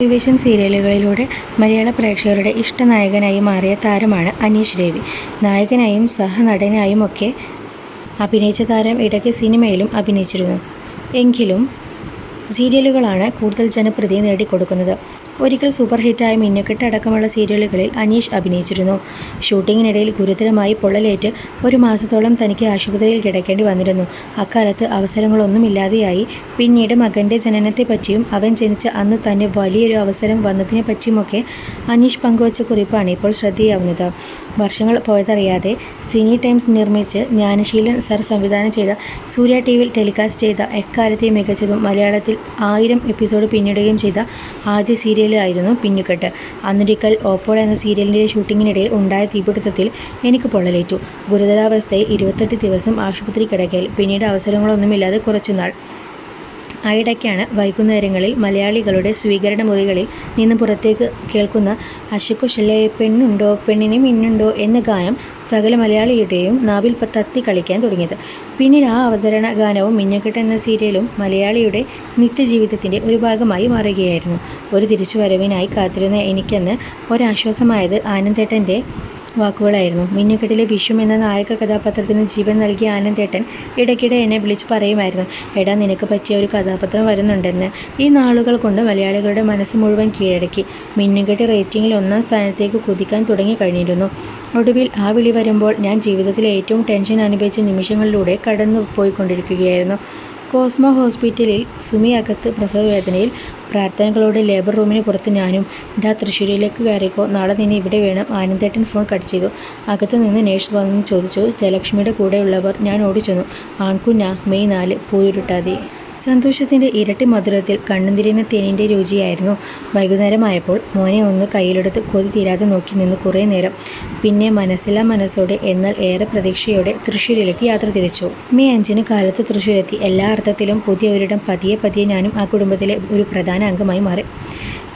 Television സീരിയലുകളിലൂടെ മലയാള പ്രേക്ഷകരുടെ ഇഷ്ടനായകനായി മാറിയ താരമാണ് അനീഷ് രവി. നായകനായും സഹനടനായുമൊക്കെ അഭിനയിച്ച താരം ഇടയ്ക്ക് സിനിമയിലും അഭിനയിച്ചിരുന്നു. എങ്കിലും സീരിയലുകളാണ് കൂടുതൽ ജനപ്രീതി നേടിക്കൊടുക്കുന്നത്. ഒരിക്കൽ സൂപ്പർ ഹിറ്റായ മിന്നുകെട്ട് അടക്കമുള്ള സീരിയലുകളിൽ അനീഷ് അഭിനയിച്ചിരുന്നു. ഷൂട്ടിങ്ങിനിടയിൽ ഗുരുതരമായി പൊള്ളലേറ്റ് 1 മാസത്തോളം തനിക്ക് ആശുപത്രിയിൽ കിടക്കേണ്ടി വന്നിരുന്നു. അക്കാലത്ത് അവസരങ്ങളൊന്നുമില്ലാതെയായി. പിന്നീട് മകൻ്റെ ജനനത്തെപ്പറ്റിയും അവൻ ജനിച്ച അന്ന് തന്നെ വലിയൊരു അവസരം വന്നതിനെപ്പറ്റിയുമൊക്കെ അനീഷ് പങ്കുവച്ച കുറിപ്പാണ് ഇപ്പോൾ ശ്രദ്ധേയമാവുന്നത്. വർഷങ്ങൾ പോയതറിയാതെ സിനി ടൈംസ് നിർമ്മിച്ച് ജ്ഞാനശീലൻ സർ സംവിധാനം ചെയ്ത സൂര്യ ടിവിയിൽ ടെലികാസ്റ്റ് ചെയ്ത എക്കാലത്തെ മികച്ചതും മലയാളത്തിൽ 1000 എപ്പിസോഡ് പിന്നിടുകയും ചെയ്ത ആദ്യ സീരിയലായിരുന്നു മിന്നുകെട്ട്. അന്നൊരിക്കൽ ഓപ്പോൾ എന്ന സീരിയലിൻ്റെ ഷൂട്ടിങ്ങിനിടയിൽ ഉണ്ടായ തീപിടുത്തത്തിൽ എനിക്ക് പൊള്ളലേറ്റു. ഗുരുതരാവസ്ഥയിൽ 28 ദിവസം ആശുപത്രി കിടക്കയിൽ. പിന്നീട് അവസരങ്ങളൊന്നുമില്ലാതെ കുറച്ചുനാൾ. ആയിടയ്ക്കാണ് വൈകുന്നേരങ്ങളിൽ മലയാളികളുടെ സ്വീകരണ മുറികളിൽ നിന്ന് പുറത്തേക്ക് കേൾക്കുന്ന അശക്കുശലേ പെണ്ണുണ്ടോ പെണ്ണിന് മിന്നുണ്ടോ എന്ന ഗാനം സകല മലയാളിയുടെയും നാവിൽ തത്തി കളിക്കാൻ തുടങ്ങിയത്. പിന്നീട് ആ അവതരണ ഗാനവും മിന്നുകെട്ട് എന്ന സീരിയലും മലയാളിയുടെ നിത്യജീവിതത്തിൻ്റെ ഒരു ഭാഗമായി മാറുകയായിരുന്നു. ഒരു തിരിച്ചുവരവിനായി കാത്തിരുന്ന എനിക്കന്ന് ഒരാശ്വാസമായത് ആനന്ദേട്ടൻ്റെ വാക്കുകളായിരുന്നു. മിന്നുകെട്ടിലെ വിഷും എന്ന നായക കഥാപാത്രത്തിന് ജീവൻ നൽകിയ ആനന്ദേട്ടൻ ഇടയ്ക്കിടെ എന്നെ വിളിച്ചു പറയുമായിരുന്നു, എടാ നിനക്ക് പറ്റിയ ഒരു കഥാപാത്രം വരുന്നുണ്ടെന്ന്. ഈ നാളുകൾ കൊണ്ട് മലയാളികളുടെ മനസ്സ് മുഴുവൻ കീഴടക്കി. മിന്നുകെട്ട് റേറ്റിംഗിൽ 1-ാം സ്ഥാനത്തേക്ക് കുതിക്കാൻ തുടങ്ങിക്കഴിഞ്ഞിരുന്നു. ഒടുവിൽ ആ വിളി വരുമ്പോൾ ഞാൻ ജീവിതത്തിലെ ഏറ്റവും ടെൻഷൻ അനുഭവിച്ച നിമിഷങ്ങളിലൂടെ കടന്നു പോയിക്കൊണ്ടിരിക്കുകയായിരുന്നു. കോസ്മോ ഹോസ്പിറ്റലിൽ സുമി അകത്ത് പ്രസവവേദനയിൽ. പ്രാർത്ഥനകളോടെ ലേബർ റൂമിന് പുറത്ത് ഞാനും. ഡാ തൃശ്ശൂരിലേക്ക് കയറിക്കോ, നാളെ നിന്നെ ഇവിടെ വേണം. ആനന്ദേട്ടൻ ഫോൺ കട്ട് ചെയ്തു. അകത്തു നിന്ന് നേഴ്സ് വന്നു ചോദിച്ചു, ജയലക്ഷ്മിയുടെ കൂടെയുള്ളവർ. ഞാൻ ഓടിച്ചെന്നു. ആൺകുഞ്ഞാ, മെയ് 4 പൂയിരുട്ടാതി. സന്തോഷത്തിൻ്റെ ഇരട്ടി മധുരത്തിൽ കണ്ണുതിരിയുന്ന തേനിൻ്റെ രുചിയായിരുന്നു. വൈകുന്നേരമായപ്പോൾ മോനെ ഒന്ന് കയ്യിലെടുത്ത് കൊതി തീരാതെ നോക്കി നിന്നു കുറേ നേരം. പിന്നെ മനസ്സില്ലാ മനസ്സോടെ എന്നാൽ ഏറെ പ്രതീക്ഷയോടെ തൃശ്ശൂരിലേക്ക് യാത്ര തിരിച്ചു. മെയ് 5 കാലത്ത് തൃശ്ശൂരെത്തി. എല്ലാ അർത്ഥത്തിലും പുതിയ ഒരിടം. പതിയെ പതിയെ ഞാനും ആ കുടുംബത്തിലെ ഒരു പ്രധാന അംഗമായി മാറി.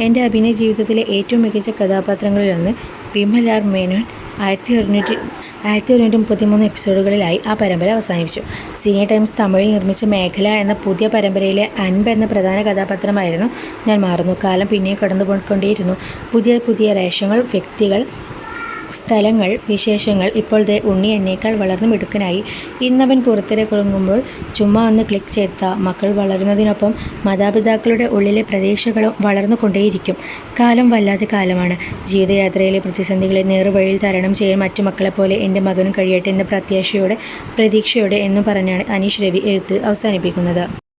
എൻ്റെ അഭിനയ ജീവിതത്തിലെ ഏറ്റവും മികച്ച കഥാപാത്രങ്ങളിലൊന്ന് വിമൽ ആർ മേനോൻ. 1933 എപ്പിസോഡുകളിലായി ആ പരമ്പര അവസാനിപ്പിച്ചു. സിനി ടൈംസ് തമിഴിൽ നിർമ്മിച്ച മേഖല എന്ന പുതിയ പരമ്പരയിലെ അൻപ് എന്ന പ്രധാന കഥാപാത്രമായിരുന്നു ഞാൻ മാറുന്നു. കാലം പിന്നെയും കടന്നുപോയിക്കൊണ്ടേയിരുന്നു. പുതിയ പുതിയ വേഷങ്ങൾ, വ്യക്തികൾ, സ്ഥലങ്ങൾ, വിശേഷങ്ങൾ. ഇപ്പോൾ ദേ ഉണ്ണി എന്നേക്കാൾ വളർന്നു മിടുക്കനായി. ഇന്നവൻ പുറത്തിറങ്ങുമ്പോൾ ചുമ്മാ ഒന്ന് ക്ലിക്ക് ചെയ്താൽ മക്കൾ വളരുന്നതിനൊപ്പം മാതാപിതാക്കളുടെ ഉള്ളിലെ പ്രതീക്ഷകളും വളർന്നു കൊണ്ടേയിരിക്കും. കാലം വല്ലാതെ കാലമാണ്. ജീവിതയാത്രയിലെ പ്രതിസന്ധികളെ നേർവഴിയിൽ തരണം ചെയ്യാൻ മറ്റു മക്കളെപ്പോലെ എൻ്റെ മകനും കഴിയട്ടെ എന്ന പ്രത്യാശയോടെ പ്രതീക്ഷയോടെ എന്നും പറഞ്ഞാണ് അനീഷ് രവി എഴുത്ത് അവസാനിപ്പിക്കുന്നത്.